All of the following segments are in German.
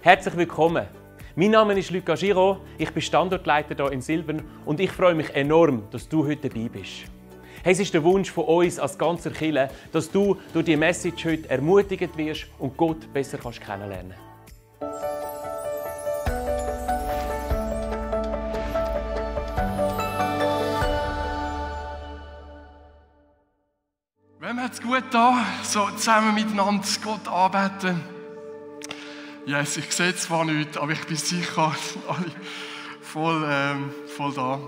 Herzlich willkommen. Mein Name ist Luca Giraud, ich bin Standortleiter hier in Silbern und ich freue mich enorm, dass du heute dabei bist. Hey, es ist der Wunsch von uns als ganzer Kirche, dass du durch diese Message heute ermutigt wirst und Gott besser kennenlernen kannst. Wem hat es gut da, so zusammen miteinander Gott anbeten? Yes, ich sehe zwar nichts, aber ich bin sicher, alle voll da.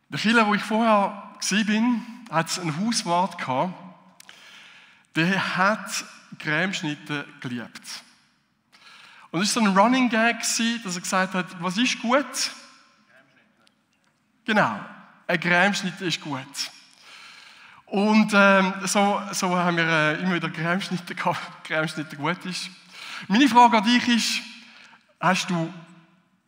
Der Kirche, wo ich vorher war, hat es einen Hauswart gehabt, der hat Cremeschnitte geliebt. Und es war so ein Running Gag, dass er gesagt hat, was ist gut? Genau, ein Cremeschnitt ist gut. Und so haben wir immer wieder Cremeschnitte gehabt, Cremeschnitte gut ist. Meine Frage an dich ist,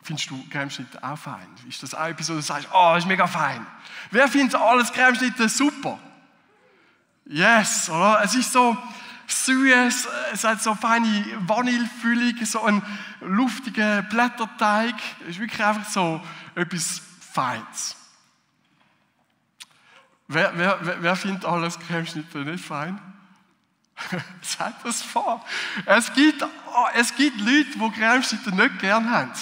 findest du Cremeschnitte auch fein? Ist das auch etwas, wo du sagst, das ist mega fein? Wer findet alles Cremeschnitte super? Yes, oder? Es ist so süß, es hat so feine Vanillefüllung, so einen luftigen Blätterteig. Es ist wirklich einfach so etwas Feins. Wer findet alles Cremeschnitte nicht fein? Sagt das vor. Es gibt Leute, die Cremeschnitte nicht gerne haben.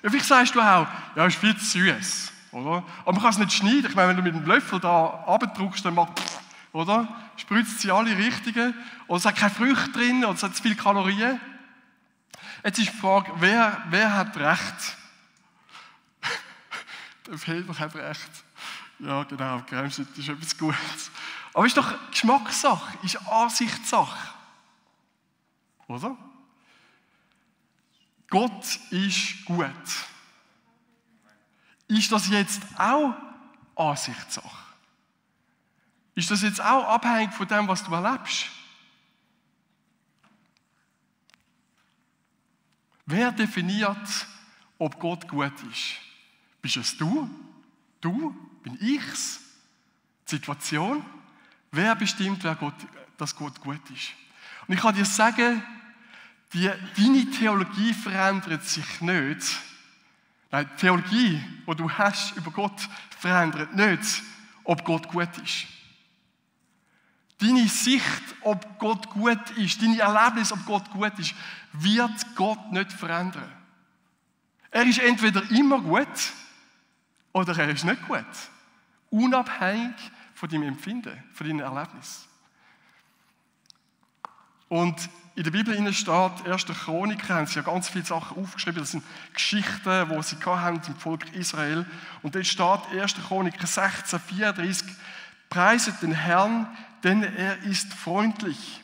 Ja, vielleicht sagst du auch, ja, es ist viel zu süß, oder? Aber man kann es nicht schneiden. Ich meine, wenn du mit dem Löffel da runterdrückst, dann macht oder? Spritzt sie alle richtigen. Oder es hat keine Früchte drin, oder es hat zu viele Kalorien. Jetzt ist die Frage, wer hat recht? Der Felder hat recht. Ja, genau, Cremeschnitte ist etwas Gutes. Aber es ist doch Geschmackssache, ist Ansichtssache. Oder? Gott ist gut. Ist das jetzt auch Ansichtssache? Ist das jetzt auch abhängig von dem, was du erlebst? Wer definiert, ob Gott gut ist? Bist es du? Du? Bin ich's? Die Situation? Wer bestimmt, dass Gott gut ist? Und ich kann dir sagen, deine Theologie verändert sich nicht. Nein, die Theologie, die du hast über Gott, verändert nicht, ob Gott gut ist. Deine Sicht, ob Gott gut ist, deine Erlebnis, ob Gott gut ist, wird Gott nicht verändern. Er ist entweder immer gut oder er ist nicht gut. Unabhängig von deinem Empfinden, von deinem Erlebnis. Und in der Bibel steht, 1. Chronik, haben sie ja ganz viele Sachen aufgeschrieben, das sind Geschichten, die sie hatten im Volk Israel. Und dort steht 1. Chronik 16, 34, preiset den Herrn, denn er ist freundlich.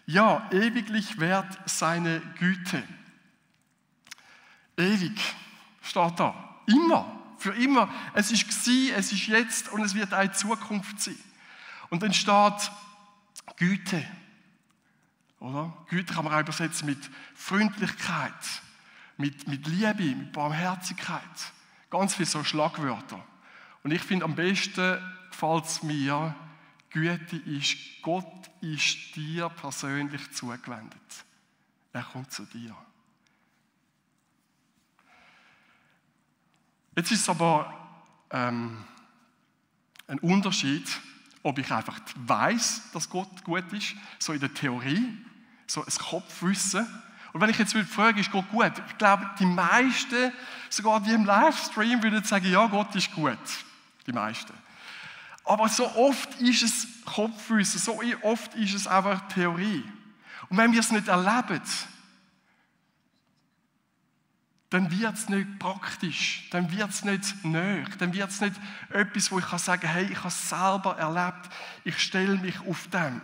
Ja, ewiglich währt seine Güte. Ewig steht da. Immer. Für immer. Es ist gewesen, es ist jetzt und es wird auch in Zukunft sein. Und dann steht Güte. Oder? Güte kann man auch übersetzen mit Freundlichkeit, mit Liebe, mit Barmherzigkeit. Ganz viele so Schlagwörter. Und ich finde, am besten gefällt es mir, Güte ist, Gott ist dir persönlich zugewendet. Er kommt zu dir. Jetzt ist es aber ein Unterschied, ob ich einfach weiss, dass Gott gut ist, so in der Theorie, so ein Kopfwissen. Und wenn ich jetzt frage, ist Gott gut? Ich glaube, die meisten, sogar die im Livestream, würden sagen, ja, Gott ist gut. Die meisten. Aber so oft ist es Kopfwissen, so oft ist es einfach Theorie. Und wenn wir es nicht erleben, dann wird es nicht praktisch, dann wird es nicht nahe, dann wird es nicht etwas, wo ich sagen kann, hey, ich habe es selber erlebt, ich stelle mich auf dem.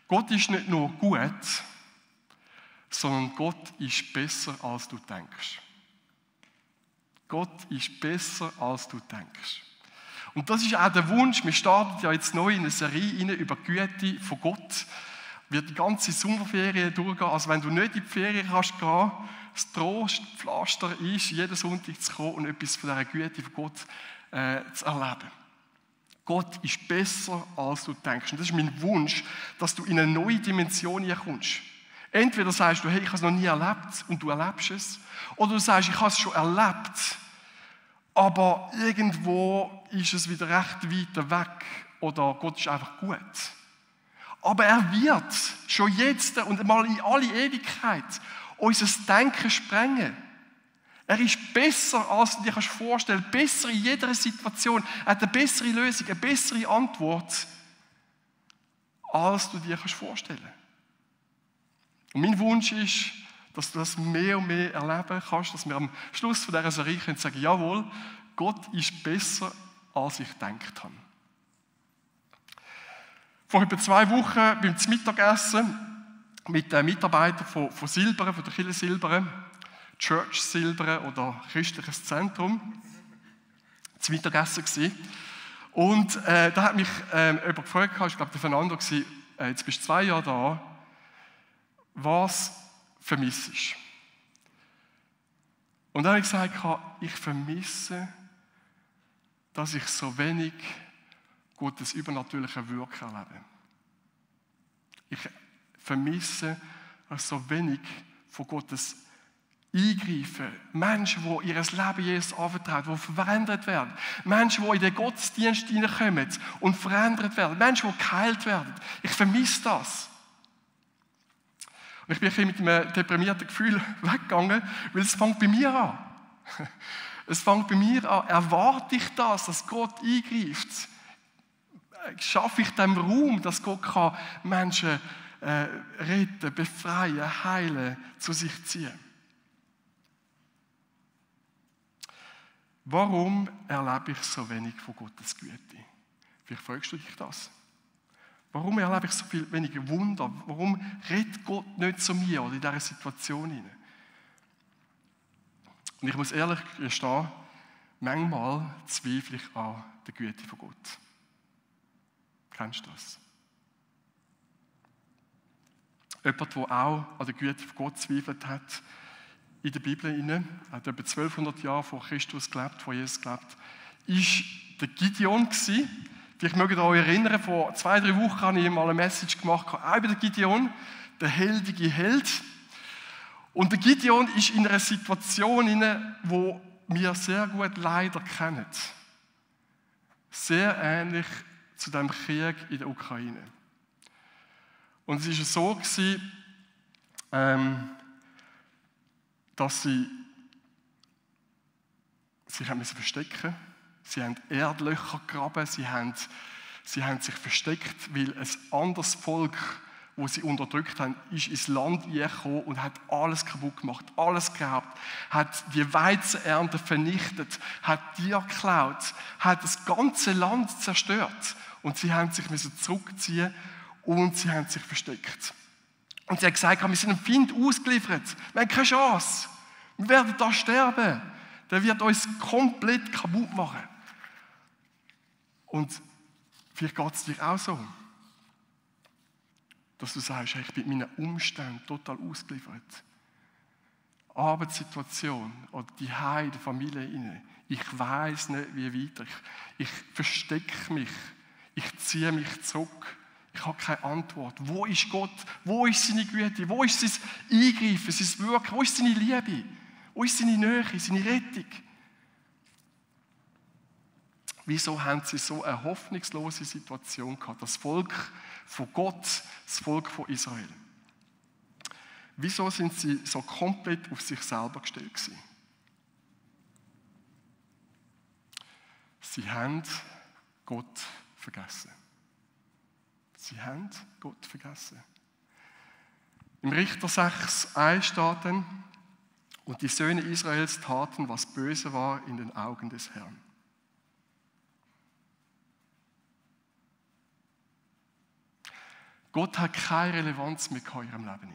Gott ist nicht nur gut, sondern Gott ist besser, als du denkst. Gott ist besser, als du denkst. Und das ist auch der Wunsch, wir starten ja jetzt neu in eine Serie über die Güte von Gott. wird die ganze Sommerferien durchgehen. Also wenn du nicht in die Ferien kannst gehen, das Trostpflaster ist, jeden Sonntag zu kommen und etwas von dieser Güte von Gott zu erleben. Gott ist besser, als du denkst. Und das ist mein Wunsch, dass du in eine neue Dimension hineinkommst. Entweder sagst du, hey, ich habe es noch nie erlebt und du erlebst es. Oder du sagst, ich habe es schon erlebt, aber irgendwo ist es wieder recht weit weg. Oder Gott ist einfach gut. Aber er wird schon jetzt und mal in alle Ewigkeit unser Denken sprengen. Er ist besser, als du dir vorstellen kannst, besser in jeder Situation. Er hat eine bessere Lösung, eine bessere Antwort, als du dir vorstellen kannst. Und mein Wunsch ist, dass du das mehr und mehr erleben kannst, dass wir am Schluss von dieser Serie sagen können, jawohl, Gott ist besser, als ich gedacht habe. Vor etwa 2 Wochen beim Mittagessen mit den Mitarbeitern von Silberen, von der Kirche Silberen, Church Silberen oder Christliches Zentrum, zum Mittagessen gewesen. Und da hat mich jemand gefragt, ich glaube, der Fernando war, jetzt bist du 2 Jahre da, was vermisst ist. Und dann habe ich gesagt, ich vermisse, dass ich so wenig Gottes übernatürliche Wirken erlebe. Ich vermisse so wenig von Gottes Eingreifen. Menschen, die ihr Leben Jesus anvertrauen, die verändert werden. Menschen, die in den Gottesdienst hineinkommen und verändert werden. Menschen, die geheilt werden. Ich vermisse das. Und ich bin ein bisschen mit einem deprimierten Gefühl weggegangen, weil es fängt bei mir an. Es fängt bei mir an, erwarte ich das, dass Gott eingreift? Schaffe ich dem Raum, dass Gott kann Menschen retten, befreien, heilen, zu sich ziehen? Warum erlebe ich so wenig von Gottes Güte? Vielleicht fragst du dich das. Warum erlebe ich so viel weniger Wunder? Warum redet Gott nicht zu mir oder in dieser Situation hinein? Und ich muss ehrlich gestehen, manchmal zweifle ich an der Güte von Gott. Kennst du das? Jemand, der auch an der Güte von Gott zweifelt hat, in der Bibel hinein, hat etwa 1200 Jahre vor Christus gelebt, vor Jesus gelebt, ist der Gideon gewesen. Vielleicht mögt ihr euch erinnern, vor 2-3 Wochen habe ich mal eine Message gemacht, auch über den Gideon, der heldige Held. Und der Gideon ist in einer Situation hinein, wo wir sehr gut leider kennen. Sehr ähnlich zu dem Krieg in der Ukraine. Und es war so gewesen, dass sie haben verstecken. Sie haben Erdlöcher gegraben, sie haben sich versteckt, weil ein anderes Volk, das sie unterdrückt haben, ist ins Land gekommen und hat alles kaputt gemacht, alles geraubt, hat die Weizenernte vernichtet, hat Tiere geklaut, hat das ganze Land zerstört. Und sie haben sich zurückziehen und sie haben sich versteckt. Und sie haben gesagt, wir sind einem Feind ausgeliefert, wir haben keine Chance, wir werden da sterben, der wird uns komplett kaputt machen. Und vielleicht geht es dir auch so, dass du sagst, hey, ich bin meinen Umständen total ausgeliefert. Arbeitssituation oder die Heim, die Familie inne. Ich weiß nicht, wie weiter. Ich verstecke mich. Ich ziehe mich zurück. Ich habe keine Antwort. Wo ist Gott? Wo ist seine Güte? Wo ist sein Eingreifen, sein Wirken? Wo ist seine Liebe? Wo ist seine Nähe, seine Rettung? Wieso haben sie so eine hoffnungslose Situation gehabt? Das Volk von Gott, das Volk von Israel. Wieso sind sie so komplett auf sich selber gestellt gewesen? Sie haben Gott vergessen. Sie haben Gott vergessen. Im Richter 6,1 steht dann, und die Söhne Israels taten, was böse war in den Augen des Herrn. Gott hat keine Relevanz mehr in ihrem Leben.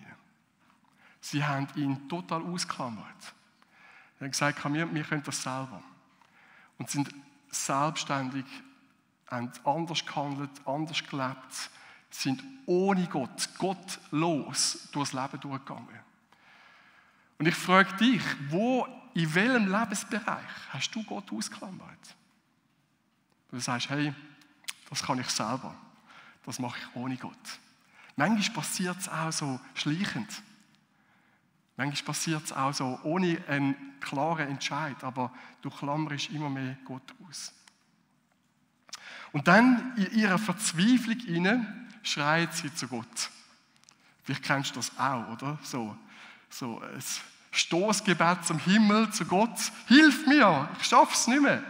Sie haben ihn total ausgeklammert. Sie haben gesagt, wir können das selber. Und sind selbstständig, haben anders gehandelt, anders gelebt, sind ohne Gott, gottlos durchs Leben durchgegangen. Und ich frage dich, in welchem Lebensbereich hast du Gott ausgeklammert? Du sagst, hey, das kann ich selber. Das mache ich ohne Gott. Manchmal passiert es auch so schleichend. Manchmal passiert es auch so ohne einen klaren Entscheid, aber du klammerst immer mehr Gott aus. Und dann in ihrer Verzweiflung hinein schreit sie zu Gott. Vielleicht kennst du das auch, oder? So ein Stoßgebet zum Himmel, zu Gott. Hilf mir, ich schaffe es nicht mehr.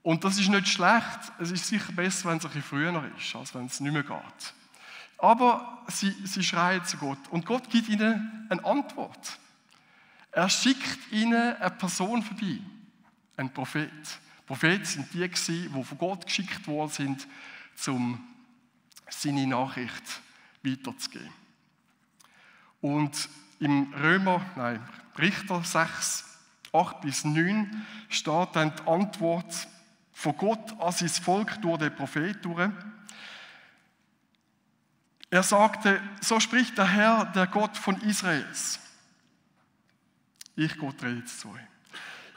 Und das ist nicht schlecht. Es ist sicher besser, wenn es ein bisschen früher ist, als wenn es nicht mehr geht. Aber sie schreien zu Gott. Und Gott gibt ihnen eine Antwort. Er schickt ihnen eine Person vorbei. Ein Prophet. Propheten sind die, die von Gott geschickt worden sind, um seine Nachricht weiterzugeben. Und im Richter 6, 8 bis 9 steht dann die Antwort von Gott an sein Volk durch den Prophet durch. Er sagte, so spricht der Herr, der Gott von Israels. Ich, Gott, rede jetzt zu euch.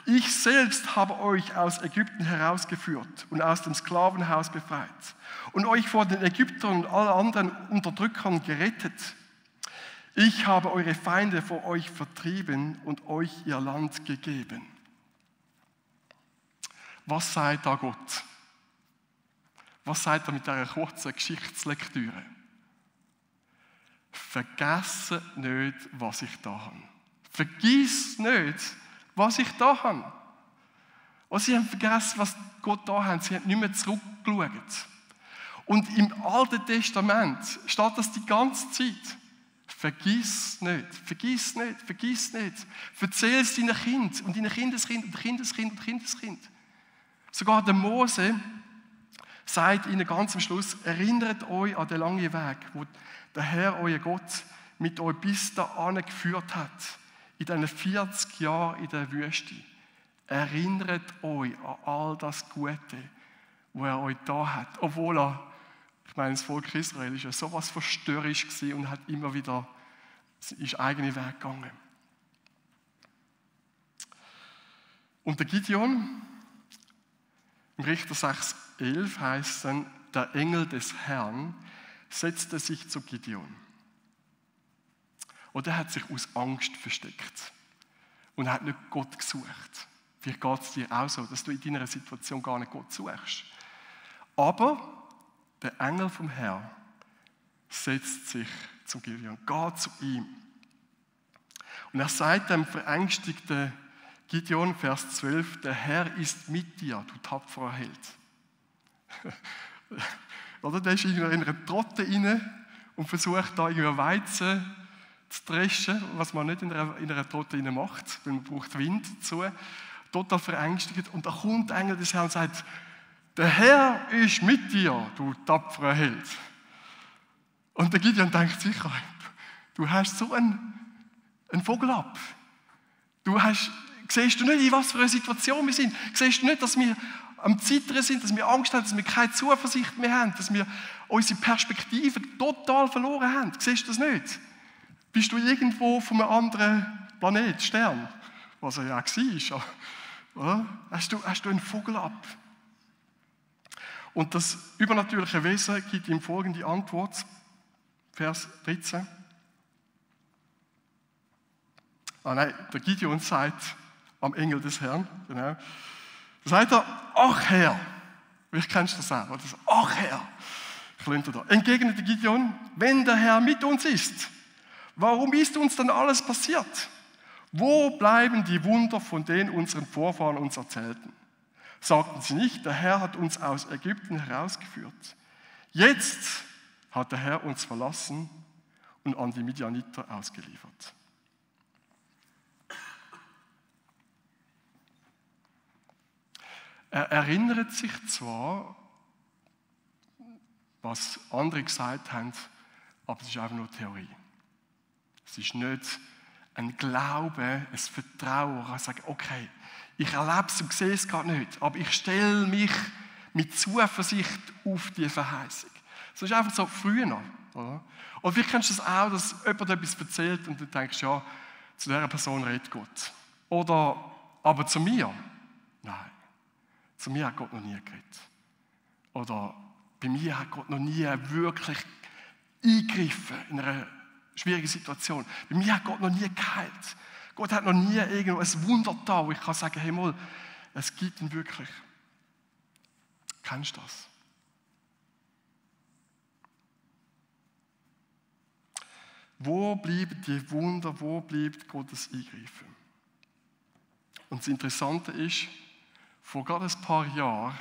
Ich selbst habe euch aus Ägypten herausgeführt und aus dem Sklavenhaus befreit und euch vor den Ägyptern und allen anderen Unterdrückern gerettet. Ich habe eure Feinde vor euch vertrieben und euch ihr Land gegeben. Was sagt da Gott? Was sagt er mit dieser kurzen Geschichtslektüre? Vergesse nicht, was ich da habe. Vergiss nicht, was ich da habe. Und sie haben vergessen, was Gott da hat. Sie haben nicht mehr zurückgeschaut. Und im Alten Testament steht das die ganze Zeit. Vergiss nicht, vergiss nicht, vergiss nicht. Erzähl es deinen Kind und deinen Kindeskind und Kindeskind und Kindeskind. Sogar der Mose sagt ihnen ganz am Schluss, erinnert euch an den langen Weg, wo der Herr, euer Gott, mit euch bis dahin geführt hat, in diesen 40 Jahren in der Wüste. Erinnert euch an all das Gute, was er euch da hat. Obwohl das Volk Israel ist ja sowas verstörerisch gewesen und hat immer wieder seinen eigenen Weg gegangen. Und der Gideon, im Richter 6,11 heißt es dann, der Engel des Herrn setzte sich zu Gideon. Und er hat sich aus Angst versteckt und hat nicht Gott gesucht. Vielleicht geht es dir auch so, dass du in deiner Situation gar nicht Gott suchst. Aber der Engel vom Herrn setzt sich zu Gideon, geht zu ihm. Und er sagt dem verängstigten Gideon, Vers 12, der Herr ist mit dir, du tapferer Held. Oder der ist in einer Trotte rein und versucht da irgendwie Weizen zu dreschen, was man nicht in einer Trotte rein macht, weil man braucht Wind dazu. Total verängstigt. Und da kommt der Engel des Herrn und sagt, der Herr ist mit dir, du tapferer Held. Und der Gideon denkt sicher, du hast so einen Vogel ab. Siehst du nicht, in was für einer Situation wir sind? Siehst du nicht, dass wir am Zittern sind, dass wir Angst haben, dass wir keine Zuversicht mehr haben, dass wir unsere Perspektive total verloren haben? Siehst du das nicht? Bist du irgendwo von einem anderen Planet, Stern, was er ja auch war, oder? Hast du einen Vogel ab? Und das übernatürliche Wesen gibt ihm folgende Antwort, Vers 13. Der Gideon sagt am Engel des Herrn, genau, da sagt er, ach Herr, vielleicht kennst du das auch, oder? Ach Herr, klingt er da. Entgegnete Gideon, wenn der Herr mit uns ist, warum ist uns dann alles passiert? Wo bleiben die Wunder, von denen unsere Vorfahren uns erzählten? Sagten sie nicht, der Herr hat uns aus Ägypten herausgeführt. Jetzt hat der Herr uns verlassen und an die Midianiter ausgeliefert. Er erinnert sich zwar, was andere gesagt haben, aber es ist einfach nur Theorie. Es ist nicht ein Glaube, ein Vertrauen. Ich sage, okay, ich erlebe es und sehe es gerade nicht, aber ich stelle mich mit Zuversicht auf die Verheißung. Das ist einfach so früher noch. Oder? Und vielleicht kennst du das auch, dass jemand etwas erzählt und du denkst, ja, zu dieser Person redet Gott. Oder, aber zu mir? Nein. Zu mir hat Gott noch nie geredet. Oder bei mir hat Gott noch nie wirklich eingegriffen in einer schwierigen Situation. Bei mir hat Gott noch nie geheilt. Gott hat noch nie irgendwo ein Wunder da, wo ich kann sagen, hey mal, es gibt ihn wirklich. Kennst du das? Wo bleiben die Wunder, wo bleibt Gottes Eingreifen? Und das Interessante ist, vor gerade ein paar Jahren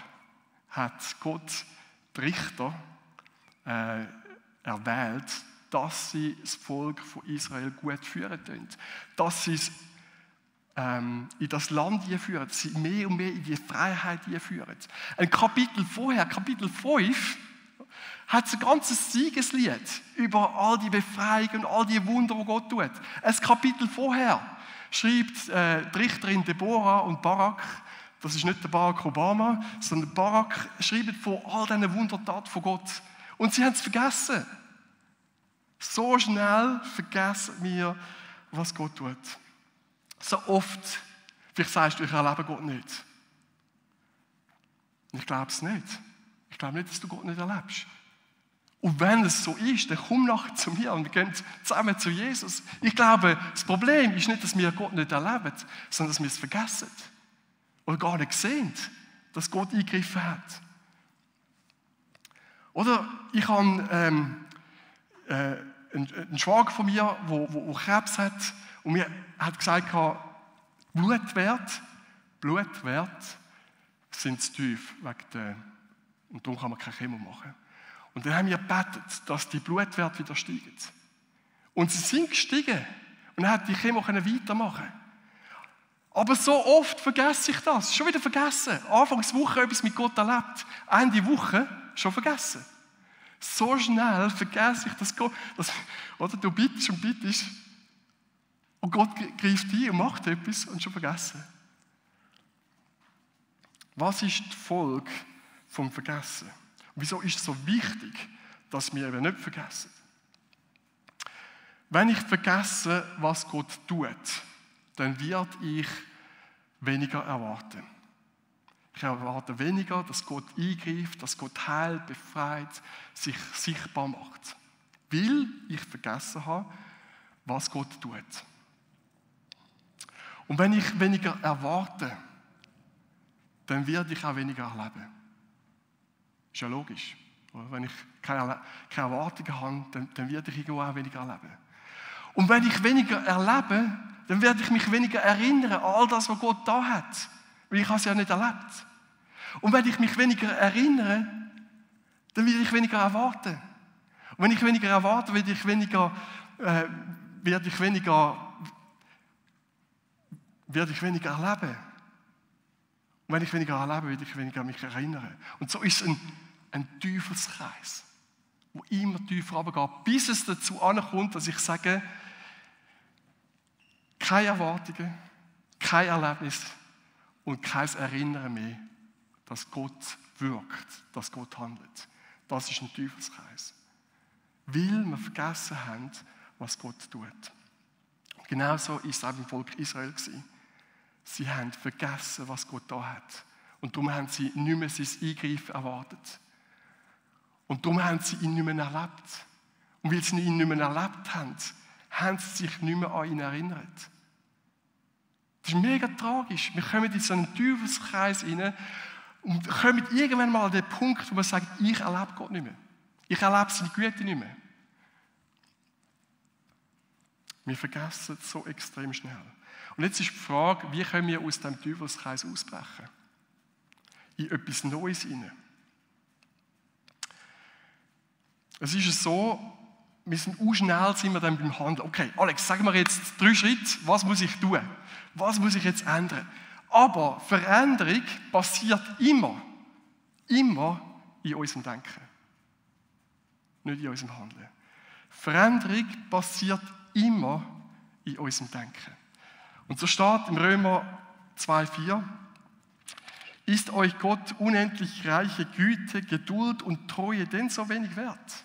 hat Gott die Richter erwählt, dass sie das Volk von Israel gut führen können. Dass sie es in das Land führen, dass sie mehr und mehr in die Freiheit führen. Ein Kapitel vorher, Kapitel 5, hat es ein ganzes Siegeslied über all die Befreiungen und all die Wunder, die Gott tut. Ein Kapitel vorher schreibt die Richterin Deborah und Barak, das ist nicht der Barack Obama, sondern Barak schreibt von all diesen Wundertaten von Gott. Und sie haben es vergessen. So schnell vergessen wir, was Gott tut. So oft, vielleicht sagst du, ich erlebe Gott nicht. Ich glaube es nicht. Ich glaube nicht, dass du Gott nicht erlebst. Und wenn es so ist, dann komm nachher zu mir und wir gehen zusammen zu Jesus. Ich glaube, das Problem ist nicht, dass wir Gott nicht erleben, sondern dass wir es vergessen. Oder gar nicht sehen, dass Gott eingegriffen hat. Oder ich habe einen Schwager von mir, der Krebs hat, und mir hat gesagt, Blutwert sind zu tief, und darum kann man keine Chemo machen. Und dann haben wir gebetet, dass die Blutwerte wieder steigen. Und sie sind gestiegen. Und dann hat die Chemo weitermachen. Aber so oft vergesse ich das. Schon wieder vergessen. Anfangswoche etwas mit Gott erlebt. Ende Woche schon vergessen. So schnell vergesse ich, dass Gott, oder du bittest und bittest und Gott greift ein und macht etwas und schon vergessen. Was ist die Folge vom Vergessen? Und wieso ist es so wichtig, dass wir eben nicht vergessen? Wenn ich vergesse, was Gott tut, dann werde ich weniger erwarten. Ich erwarte weniger, dass Gott eingreift, dass Gott heilt, befreit, sich sichtbar macht. Weil ich vergessen habe, was Gott tut. Und wenn ich weniger erwarte, dann werde ich auch weniger erleben. Ist ja logisch. Wenn ich keine Erwartungen habe, dann werde ich irgendwo auch weniger erleben. Und wenn ich weniger erlebe, dann werde ich mich weniger erinnern an all das, was Gott da hat. Weil ich habe es ja nicht erlebt. Und wenn ich mich weniger erinnere, dann werde ich weniger erwarten. Und wenn ich weniger erwarte, werde ich weniger erleben. Und wenn ich weniger erlebe, werde ich weniger mich erinnern. Und so ist es ein Teufelskreis, der immer tiefer runtergeht, bis es dazu ankommt, dass ich sage, keine Erwartungen, kein Erlebnis und kein Erinnern mehr, dass Gott wirkt, dass Gott handelt. Das ist ein Teufelskreis. Weil wir vergessen haben, was Gott tut. Genauso war es auch beim Volk Israel. Sie haben vergessen, was Gott da hat. Und darum haben sie nicht mehr sein Eingreifen erwartet. Und darum haben sie ihn nicht mehr erlebt. Und weil sie ihn nicht mehr erlebt haben, haben sie sich nicht mehr an ihn erinnert. Das ist mega tragisch. Wir kommen in so einen Teufelskreis rein und kommen irgendwann mal an den Punkt, wo man sagt, ich erlebe Gott nicht mehr. Ich erlebe seine Güte nicht mehr. Wir vergessen es so extrem schnell. Und jetzt ist die Frage, wie können wir aus diesem Teufelskreis ausbrechen? In etwas Neues hinein. Es ist so, wir sind schnell sind wir dann beim Handeln. Okay, Alex, sag mir jetzt 3 Schritte, was muss ich tun? Was muss ich jetzt ändern? Aber Veränderung passiert immer in unserem Denken. Nicht in unserem Handeln. Veränderung passiert immer in unserem Denken. Und so steht im Römer 2,4: Ist euch Gott unendlich reiche Güte, Geduld und Treue denn so wenig wert?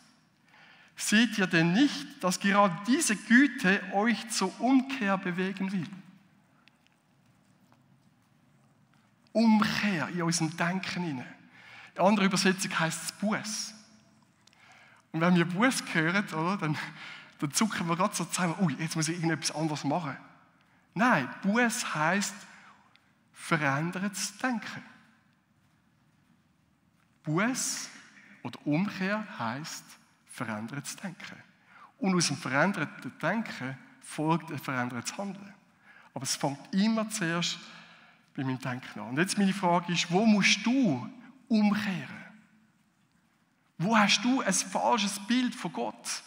Seht ihr denn nicht, dass gerade diese Güte euch zur Umkehr bewegen will? Umkehr in unserem Denken hinein. In anderer Übersetzung heisst es Buß. Und wenn wir Buß hören, oder, dann zucken wir gerade so zusammen, ui, jetzt muss ich irgendetwas anderes machen. Nein, Buß heisst verändertes Denken. Buß oder Umkehr heisst verändertes Denken. Und aus dem veränderten Denken folgt ein verändertes Handeln. Aber es fängt immer zuerst bei meinem Denken an. Und jetzt meine Frage ist, wo musst du umkehren? Wo hast du ein falsches Bild von Gott?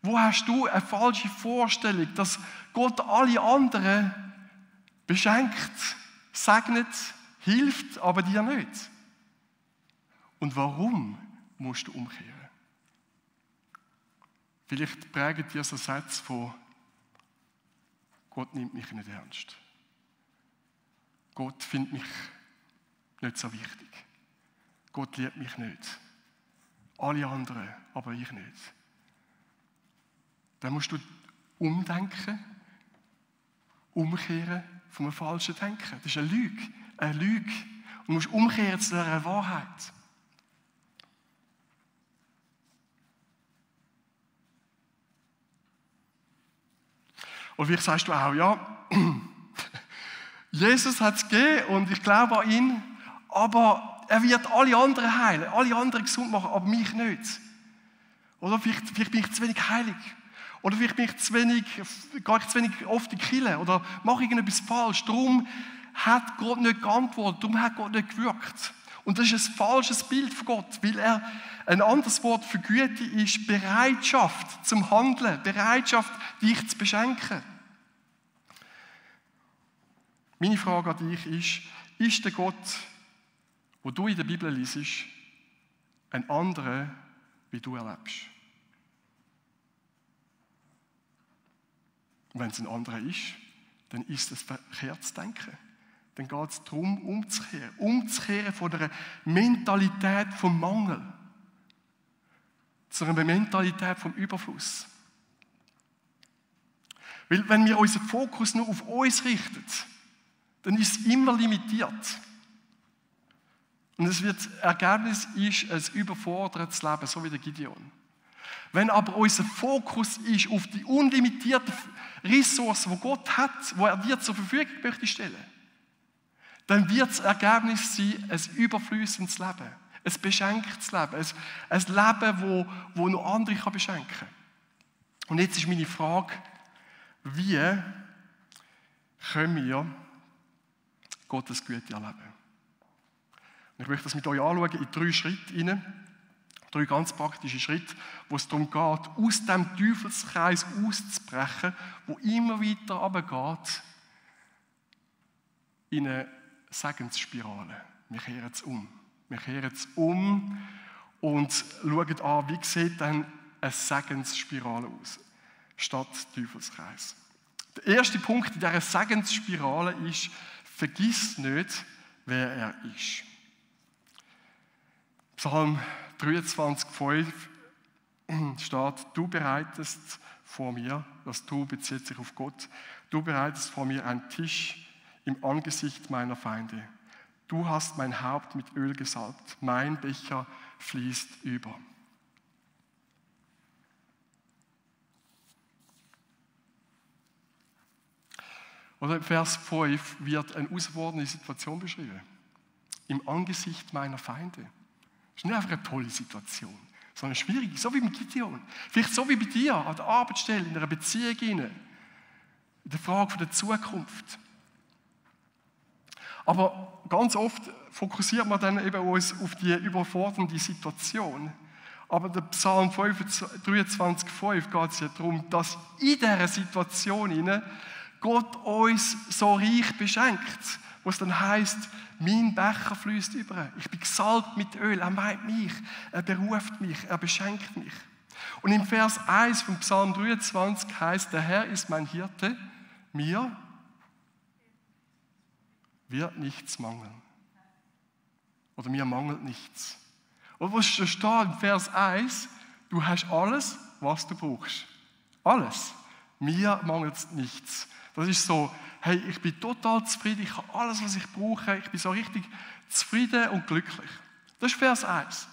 Wo hast du eine falsche Vorstellung, dass Gott alle anderen beschenkt, segnet, hilft, aber dir nicht? Und warum musst du umkehren? Vielleicht prägen dir so Sätze von Gott nimmt mich nicht ernst. Gott findet mich nicht so wichtig. Gott liebt mich nicht. Alle anderen, aber ich nicht. Dann musst du umdenken, umkehren von einem falschen Denken. Das ist eine Lüge. Eine Lüge. Und du musst umkehren zu dieser Wahrheit. Und vielleicht sagst du auch, ja, Jesus hat es gegeben und ich glaube an ihn, aber er wird alle anderen heilen, alle anderen gesund machen, aber mich nicht. Oder vielleicht bin ich zu wenig heilig. Oder vielleicht bin ich gehe ich zu wenig oft in die Kirche oder mache irgendetwas falsch. Darum hat Gott nicht geantwortet, darum hat Gott nicht gewirkt. Und das ist ein falsches Bild von Gott, weil ein anderes Wort für Güte ist Bereitschaft zum Handeln, Bereitschaft, dich zu beschenken. Meine Frage an dich ist der Gott, wo du in der Bibel liest, ein anderer, wie du erlebst? Und wenn es ein anderer ist, dann ist es verkehrtes Denken. Dann geht es darum, umzukehren von der Mentalität vom Mangel zu einer Mentalität vom Überfluss. Weil wenn wir unseren Fokus nur auf uns richten, dann ist es immer limitiert. Und das Ergebnis ist ein überfordertes Leben, so wie der Gideon. Wenn aber unser Fokus ist auf die unlimitierten Ressourcen, die Gott hat, die er dir zur Verfügung möchte stellen, dann wird das Ergebnis sein, ein überflüssendes Leben, ein beschenktes Leben, ein Leben, wo nur andere beschenken kann. Und jetzt ist meine Frage, wie können wir Gottes Güte erleben? Und ich möchte das mit euch anschauen in 3 Schritte, 3 ganz praktische Schritte, wo es darum geht, aus dem Teufelskreis auszubrechen, wo immer weiter runtergeht in eine Segensspirale. Wir kehren es um. Wir kehren es um und schauen an, wie sieht dann eine Segensspirale aus, statt Teufelskreis. Der erste Punkt in dieser Segensspirale ist, vergiss nicht, wer er ist. Psalm 23,5 steht, du bereitest vor mir, das Du bezieht sich auf Gott, du bereitest vor mir einen Tisch im Angesicht meiner Feinde. Du hast mein Haupt mit Öl gesalbt, mein Becher fließt über. Oder im Vers 5 wird eine herausfordernde Situation beschrieben. Im Angesicht meiner Feinde. Das ist nicht einfach eine tolle Situation, sondern eine schwierige, so wie mit Gideon. Vielleicht so wie bei dir, an der Arbeitsstelle, in einer Beziehung, in der Frage der Zukunft. Aber ganz oft fokussiert man dann eben uns auf die überfordernde Situation. Aber der Psalm 23,5 geht es ja darum, dass in dieser Situation Gott uns so reich beschenkt, wo es dann heisst, mein Becher fließt über. Ich bin gesalbt mit Öl. Er meint mich, er beruft mich, er beschenkt mich. Und im Vers 1 vom Psalm 23 heisst, der Herr ist mein Hirte, mir wird nichts mangeln. Oder mir mangelt nichts. Und was steht in Vers 1? Du hast alles, was du brauchst. Alles. Mir mangelt nichts. Das ist so, hey, ich bin total zufrieden, ich habe alles, was ich brauche, ich bin so richtig zufrieden und glücklich. Das ist Vers 1.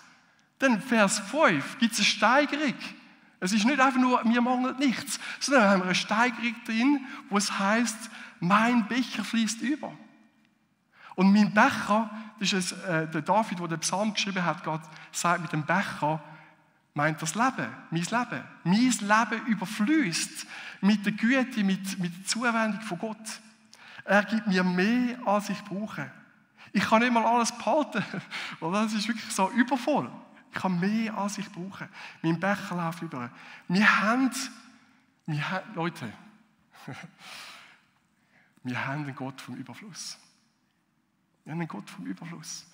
Dann Vers 5 gibt es eine Steigerung. Es ist nicht einfach nur, mir mangelt nichts, sondern wir haben eine Steigerung drin, wo es heisst, mein Becher fließt über. Und mein Becher, das ist der David, der den Psalm geschrieben hat, Gott sagt mit dem Becher, meint das Leben, mein Leben. Mein Leben überfließt mit der Güte, mit der Zuwendung von Gott. Er gibt mir mehr, als ich brauche. Ich kann nicht mal alles behalten, weil das ist wirklich so übervoll. Ich habe mehr, als ich brauche. Mein Becher läuft über. Wir haben, Leute, wir haben einen Gott vom Überfluss. Wir haben einen Gott vom Überfluss.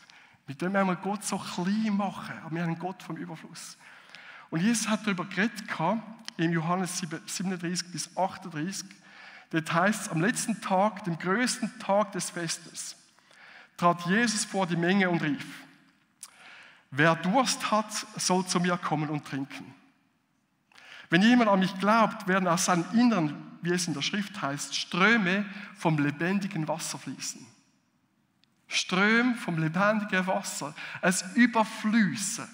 Mit dem werden wir Gott so klein machen, aber wir haben einen Gott vom Überfluss. Und Jesus hat darüber geredet, im Johannes 37 bis 38. Dort heißt es, am letzten Tag, dem größten Tag des Festes, trat Jesus vor die Menge und rief, wer Durst hat, soll zu mir kommen und trinken. Wenn jemand an mich glaubt, werden aus seinem Inneren, wie es in der Schrift heißt, Ströme vom lebendigen Wasser fließen. Ströme vom lebendigen Wasser, es überfließen.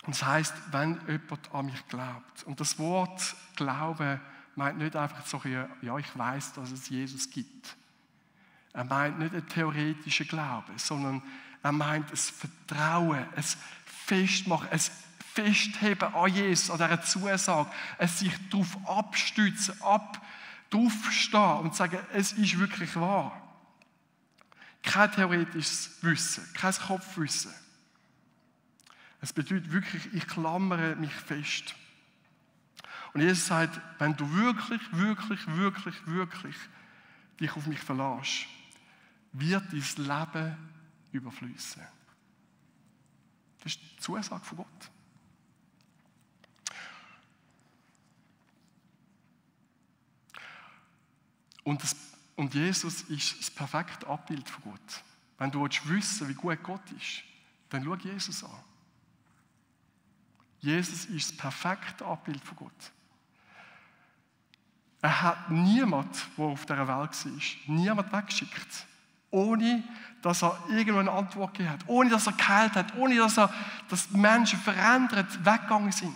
Und das heisst, wenn jemand an mich glaubt. Und das Wort Glauben meint nicht einfach so, ja, ich weiß, dass es Jesus gibt. Er meint nicht einen theoretischen Glauben, sondern er meint ein Vertrauen, ein Festmachen, ein Festheben an Jesus, an dieser Zusage, es sich darauf abstützen, draufstehen und sagen, es ist wirklich wahr. Kein theoretisches Wissen, kein Kopfwissen. Es bedeutet wirklich, ich klammere mich fest. Und Jesus sagt, wenn du wirklich dich auf mich verlässt, wird dein Leben überfließen. Das ist die Zusage von Gott. Und Jesus ist das perfekte Abbild von Gott. Wenn du wissen willst, wie gut Gott ist, dann schau Jesus an. Jesus ist das perfekte Abbild von Gott. Er hat niemanden, der auf dieser Welt war, niemand weggeschickt, ohne dass er irgendwo eine Antwort gegeben hat, ohne dass er geheilt hat, ohne dass Menschen verändert weggegangen sind.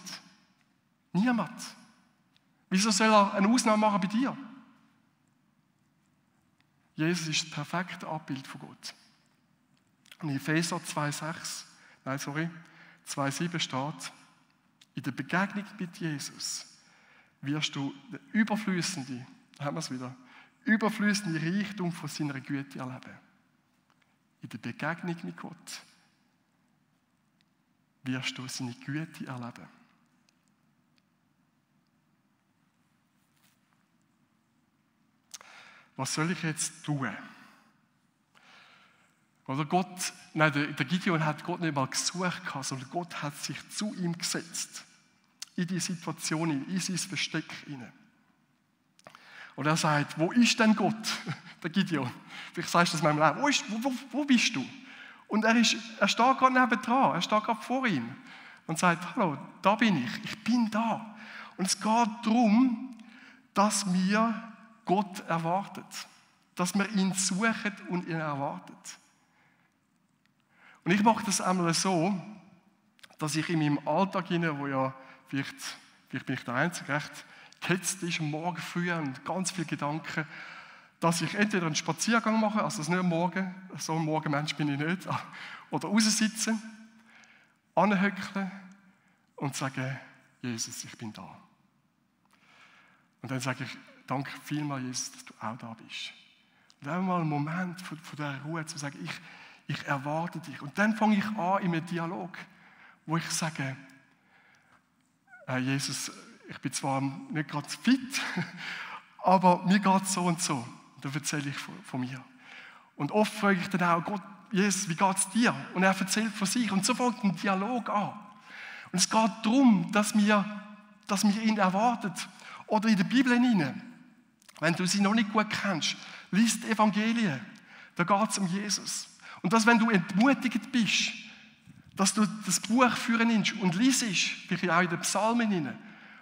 Niemand. Wieso soll er eine Ausnahme machen bei dir? Jesus ist das perfekte Abbild von Gott. In Epheser 2,7 steht, in der Begegnung mit Jesus wirst du den überfließenden Reichtum von seiner Güte erleben. In der Begegnung mit Gott wirst du seine Güte erleben. Was soll ich jetzt tun? Oder der Gideon hat Gott nicht mal gesucht, sondern Gott hat sich zu ihm gesetzt. In die Situation, in sein Versteck hinein. Und er sagt, wo ist denn Gott, der Gideon? Vielleicht sagst du das in meinem Leben. Wo bist du? Und er steht gerade nebendran, er steht gerade vor ihm und sagt, hallo, da bin ich bin da. Und es geht darum, dass wir Gott erwartet. Dass wir ihn suchen und ihn erwartet. Und ich mache das einmal so, dass ich in meinem Alltag hinein, wo ja vielleicht bin ich der Einzige, recht gehetzt ist, am Morgen früh und ganz viele Gedanken, dass ich entweder einen Spaziergang mache, also das nicht am Morgen, so ein Morgenmensch bin ich nicht, oder raussitzen, anhöckeln und sagen, Jesus, ich bin da. Und dann sage ich, danke vielmals, Jesus, dass du auch da bist. Und dann mal einen Moment von dieser Ruhe zu sagen, ich erwarte dich. Und dann fange ich an in einem Dialog, wo ich sage, Jesus, ich bin zwar nicht gerade fit, aber mir geht es so und so. Und dann erzähle ich von mir. Und oft frage ich dann auch, Gott, Jesus, wie geht es dir? Und er erzählt von sich. Und so fängt ein Dialog an. Und es geht darum, dass wir ihn erwartet. Oder in der Bibel hinein. Wenn du sie noch nicht gut kennst, lies die Evangelien. Da geht es um Jesus. Und dass, wenn du entmutigt bist, dass du das Buch führen nimmst und liest, vielleicht auch in den Psalmen hinein,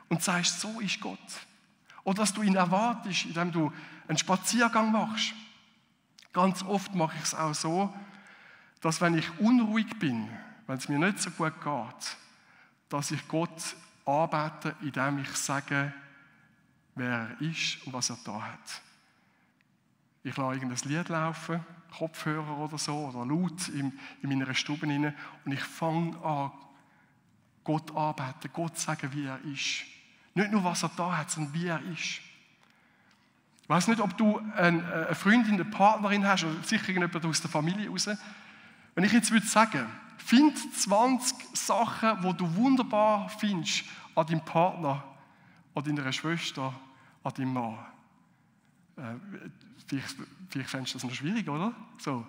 und sagst, so ist Gott. Oder dass du ihn erwartest, indem du einen Spaziergang machst. Ganz oft mache ich es auch so, dass wenn ich unruhig bin, wenn es mir nicht so gut geht, dass ich Gott anbete, indem ich sage, wer er ist und was er da hat. Ich lasse irgendein Lied laufen, Kopfhörer oder so, oder laut in meiner Stube rein, und ich fange an, Gott anbeten, Gott sagen, wie er ist. Nicht nur, was er da hat, sondern wie er ist. Ich weiss nicht, ob du eine Freundin, eine Partnerin hast, oder sicher irgendjemand aus der Familie raus. Wenn ich jetzt sagen würde, find 20 Sachen, die du wunderbar findest an deinem Partner, an deiner Schwester, an deinem Mann. Vielleicht fändest du das noch schwierig, oder? So,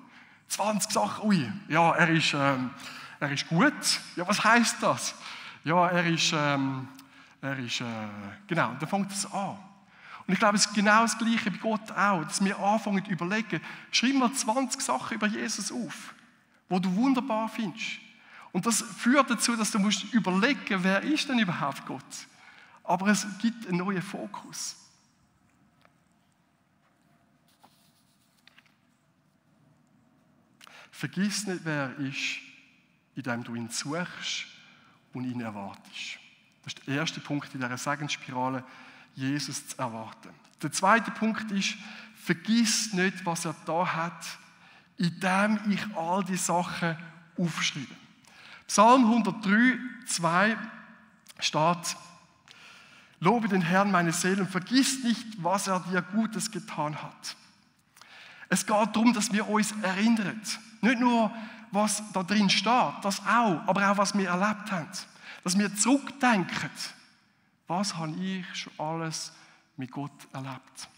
20 Sachen, ui, ja, er ist gut. Ja, was heisst das? Ja, genau, dann fängt es an. Und ich glaube, es ist genau das Gleiche bei Gott auch, dass wir anfangen zu überlegen, schreib mal 20 Sachen über Jesus auf, die du wunderbar findest. Und das führt dazu, dass du musst überlegen, wer ist denn überhaupt Gott? Aber es gibt einen neuen Fokus. Vergiss nicht, wer er ist, indem du ihn suchst und ihn erwartest. Das ist der erste Punkt in dieser Segensspirale, Jesus zu erwarten. Der zweite Punkt ist, vergiss nicht, was er da hat, indem ich all die Sachen aufschreibe. Psalm 103, 2 steht, lobe den Herrn meine Seele und vergiss nicht, was er dir Gutes getan hat. Es geht darum, dass wir uns erinnern. Nicht nur, was da drin steht, das auch, aber auch, was wir erlebt haben. Dass wir zurückdenken, was habe ich schon alles mit Gott erlebt.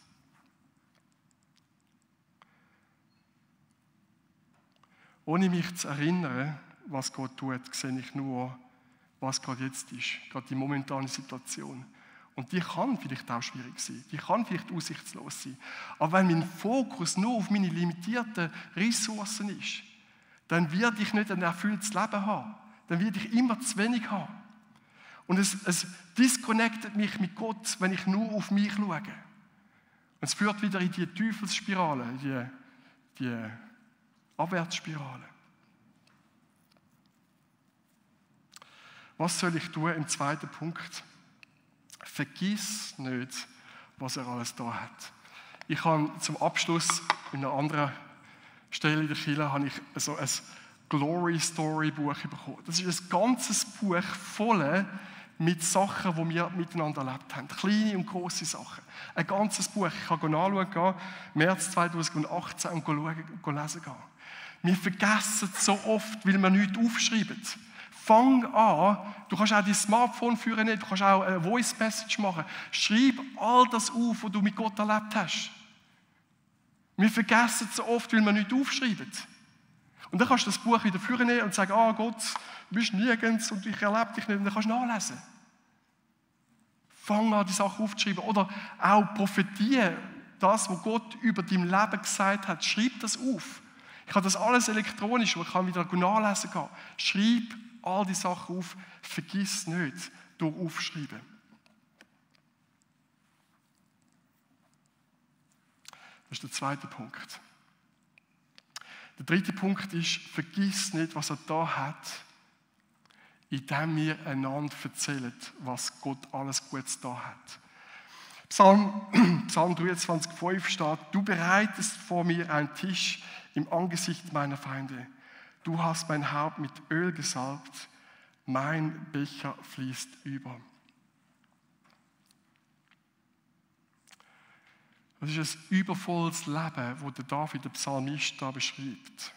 Ohne mich zu erinnern, was Gott tut, sehe ich nur, was gerade jetzt ist, gerade die momentane Situation. Und die kann vielleicht auch schwierig sein, die kann vielleicht aussichtslos sein. Aber wenn mein Fokus nur auf meine limitierten Ressourcen ist, dann werde ich nicht ein erfülltes Leben haben. Dann werde ich immer zu wenig haben. Und es disconnectet mich mit Gott, wenn ich nur auf mich schaue. Und es führt wieder in die Teufelsspirale, in die Abwärtsspirale. Was soll ich tun im zweiten Punkt? Vergiss nicht, was er alles da hat. Ich habe zum Abschluss in einer anderen Stelle in der Kirche habe ich so ein Glory Story Buch bekommen. Das ist ein ganzes Buch voll mit Sachen, die wir miteinander erlebt haben. Kleine und grosse Sachen. Ein ganzes Buch. Ich kann nachschauen gehen, März 2018 und lesen gehen. Wir vergessen so oft, weil wir nichts aufschreiben. Fang an, du kannst auch dein Smartphone führen, du kannst auch eine Voice Message machen. Schreib all das auf, was du mit Gott erlebt hast. Wir vergessen es so oft, weil wir nichts aufschreiben. Und dann kannst du das Buch wieder führen und sagen, Gott, du bist nirgends und ich erlebe dich nicht. Und dann kannst du nachlesen. Fang an, die Sachen aufzuschreiben. Oder auch Prophetie, das, was Gott über dein Leben gesagt hat. Schreib das auf. Ich habe das alles elektronisch, und ich kann wieder nachlesen gehen. Schreib all die Sachen auf. Vergiss nicht, durch Aufschreiben. Das ist der zweite Punkt. Der dritte Punkt ist, vergiss nicht, was er da hat, indem wir einander erzählen, was Gott alles Gutes da hat. Psalm 23,5 steht, du bereitest vor mir einen Tisch im Angesicht meiner Feinde. Du hast mein Haupt mit Öl gesalbt, mein Becher fließt über. Das ist ein übervolles Leben, das der David, der Psalmist, da beschreibt.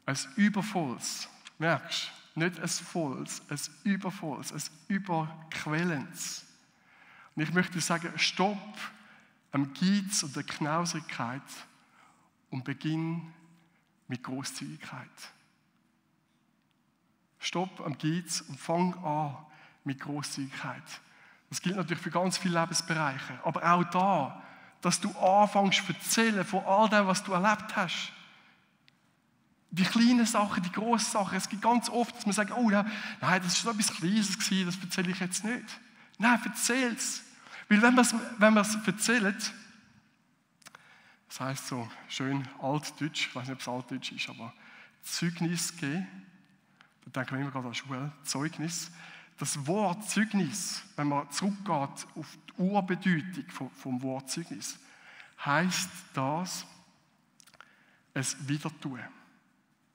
Ein übervolles, merkst du, nicht ein volles, ein übervolles, ein überquellendes. Und ich möchte sagen, stopp am Geiz und der Knauserigkeit und beginn mit Großzügigkeit. Stopp am Geiz und fang an mit Großzügigkeit. Das gilt natürlich für ganz viele Lebensbereiche. Aber auch dass du anfängst zu erzählen von all dem, was du erlebt hast. Die kleinen Sachen, die grossen Sachen. Es gibt ganz oft, dass man sagt, oh ja, nein, das war so etwas Kleines gewesen, das erzähle ich jetzt nicht. Nein, erzähl es. Weil wenn wir es erzählen, das heisst so schön altdeutsch, ich weiß nicht, ob es altdeutsch ist, aber Zeugnis geben, da denken wir immer gerade an Schule, Zeugnis. Das Wort Zeugnis, wenn man zurückgeht auf die Urbedeutung vom Wort Zeugnis, heisst das, es wieder tun.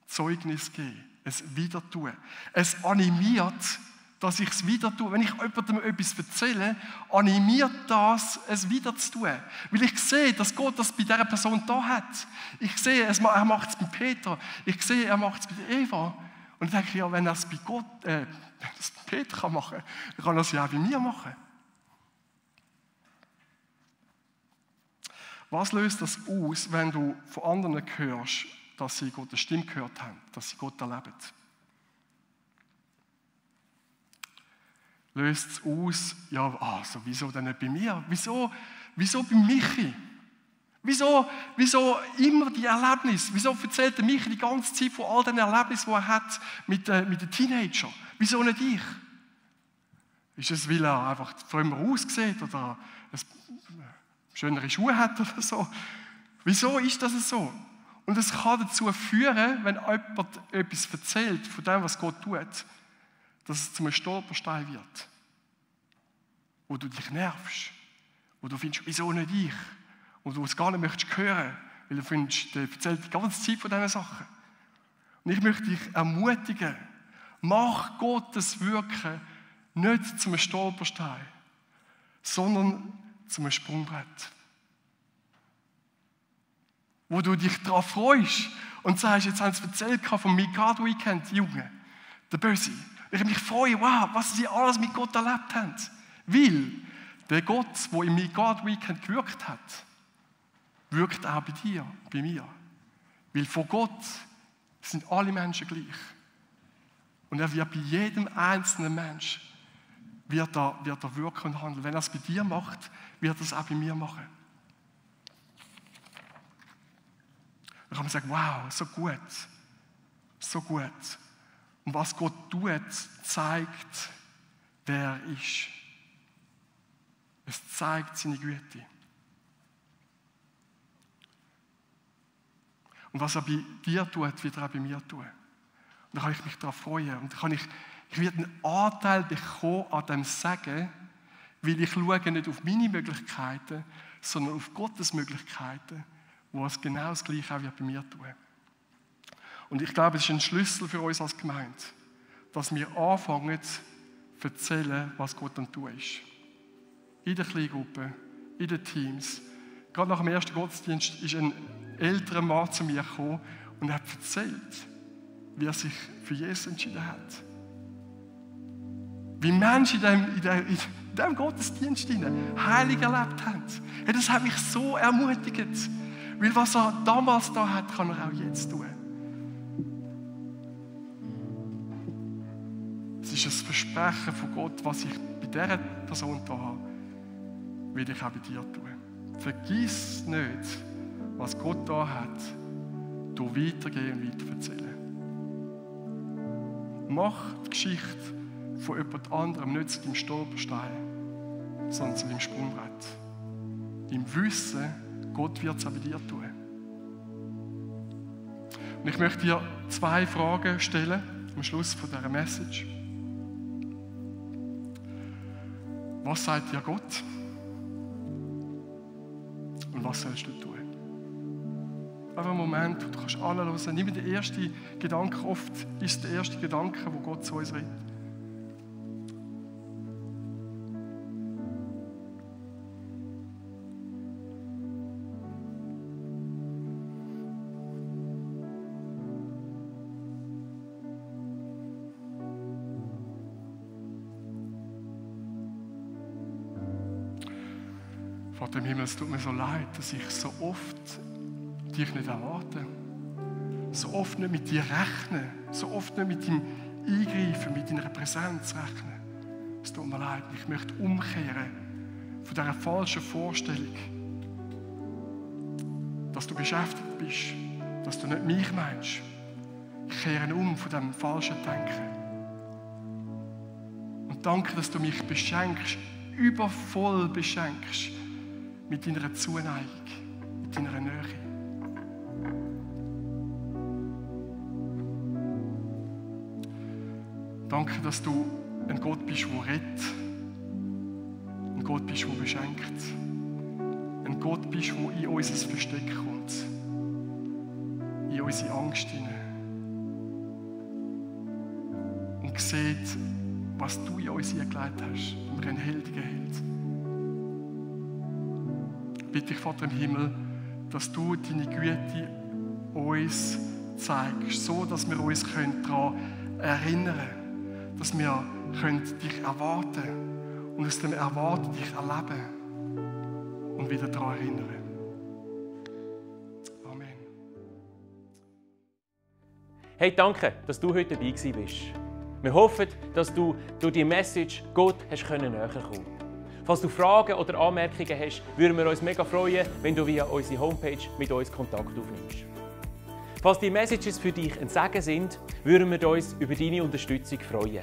Zeugnis geben, es wieder tun. Es animiert, dass ich es wieder tue. Wenn ich jemandem etwas erzähle, animiert das, es wieder zu tun. Weil ich sehe, dass Gott das bei dieser Person da hat. Ich sehe, er macht es bei Peter. Ich sehe, er macht es bei Eva. Und ich denke, ja, wenn er es bei das bei Peter machen kann, dann kann er es ja auch bei mir machen. Was löst das aus, wenn du von anderen hörst, dass sie Gottes Stimme gehört haben, dass sie Gott erleben? Löst es aus, ja, also wieso denn nicht bei mir? Wieso bei Michi? Wieso immer die Erlebnisse? Wieso erzählt der Michi die ganze Zeit von all den Erlebnissen, die er hat mit den Teenagern? Wieso nicht ich? Ist es, weil er einfach früher aussieht oder schönere Schuhe hat oder so? Wieso ist das so? Und es kann dazu führen, wenn jemand etwas erzählt von dem, was Gott tut, dass es zu einem Stolperstein wird. Wo du dich nervst. Wo du findest, wieso nicht ich? Und du es gar nicht möchtest hören, weil du findest, der erzählt die ganze Zeit von diesen Sachen. Und ich möchte dich ermutigen, mach Gottes Wirken nicht zu einem Stolperstein, sondern zu einem Sprungbrett. Wo du dich daran freust und sagst, jetzt haben sie erzählt vom God Weekend, Junge, der Böse. Ich mich freue, wow, was sie alles mit Gott erlebt haben. Weil der Gott, der im God Weekend gewirkt hat, wirkt auch bei dir, bei mir. Weil vor Gott sind alle Menschen gleich. Und er wird bei jedem einzelnen Mensch wird er wirken und handeln. Wenn er es bei dir macht, wird er es auch bei mir machen. Dann kann man sagen, wow, so gut. So gut. Und was Gott tut, zeigt, wer er ist. Es zeigt seine Güte. Und was er bei dir tut, wird er auch bei mir tun. Und dann kann ich mich darauf freuen. Und dann kann ich werde einen Anteil bekommen an dem Segen, weil ich schaue nicht auf meine Möglichkeiten, sondern auf Gottes Möglichkeiten, wo es genau das Gleiche auch bei mir tun. Und ich glaube, es ist ein Schlüssel für uns als Gemeinde, dass wir anfangen zu erzählen, was Gott am tun ist. In der Kleingruppe, in den Teams. Gerade nach dem ersten Gottesdienst ist ein älterer Mann zu mir gekommen und hat erzählt, wie er sich für Jesus entschieden hat. Wie Menschen in diesem Gottesdienst heilig erlebt haben. Hey, das hat mich so ermutigt. Weil was er damals da hat, kann er auch jetzt tun. Es ist ein Versprechen von Gott, was ich bei dieser Person da habe, will ich auch bei dir tun. Vergiss nicht, was Gott da hat, du weitergehen und weiterverzählen. Mach die Geschichte von jemand anderem nicht zu deinem Stolperstein, sondern zu deinem Sprungbrett. Im Wissen, Gott wird es auch bei dir tun. Und ich möchte dir 2 Fragen stellen am Schluss von dieser Message. Was sagt dir Gott? Und was sollst du tun? Einfach einen Moment, wo du kannst anhören. Nimm den ersten Gedanken. Oft ist der erste Gedanke, wo Gott zu uns redet. Vater im Himmel, es tut mir so leid, dass ich so oft dich nicht erwarte. So oft nicht mit dir rechne. So oft nicht mit deinem Eingreifen, mit deiner Präsenz rechne. Es tut mir leid, ich möchte umkehren von dieser falschen Vorstellung, dass du beschäftigt bist, dass du nicht mich meinst. Ich kehre um von diesem falschen Denken. Und danke, dass du mich beschenkst, übervoll beschenkst mit deiner Zuneigung, mit deiner Nähe. Danke, dass du ein Gott bist, der rettet. Ein Gott bist, der beschenkt. Ein Gott bist, der in unser Versteck kommt. In unsere Angst hinein. Und sieht, was du in uns eingelegt hast. Wir ein heldiger Held. Ich bitte dich, Vater im Himmel, dass du deine Güte uns zeigst, so dass wir uns daran erinnern können, dass wir dich erwarten können und aus dem Erwarten dich erleben und wieder daran erinnern. Amen. Hey, danke, dass du heute dabei bist. Wir hoffen, dass du durch die Message Gott näher kommen konntest. Falls du Fragen oder Anmerkungen hast, würden wir uns mega freuen, wenn du via unsere Homepage mit uns Kontakt aufnimmst. Falls die Messages für dich ein Segen sind, würden wir uns über deine Unterstützung freuen.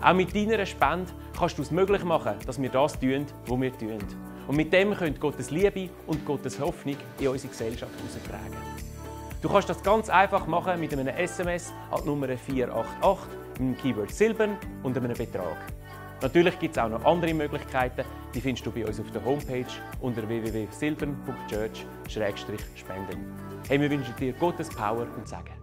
Auch mit deiner Spende kannst du es möglich machen, dass wir das tun, was wir tun. Und mit dem könnt Gottes Liebe und Gottes Hoffnung in unsere Gesellschaft heraustragen. Du kannst das ganz einfach machen mit einem SMS an die Nummer 488 mit dem Keyword Silbern und einem Betrag. Natürlich gibt es auch noch andere Möglichkeiten, die findest du bei uns auf der Homepage unter www.silbern.church/spenden. Hey, wir wünschen dir Gottes Power und Segen.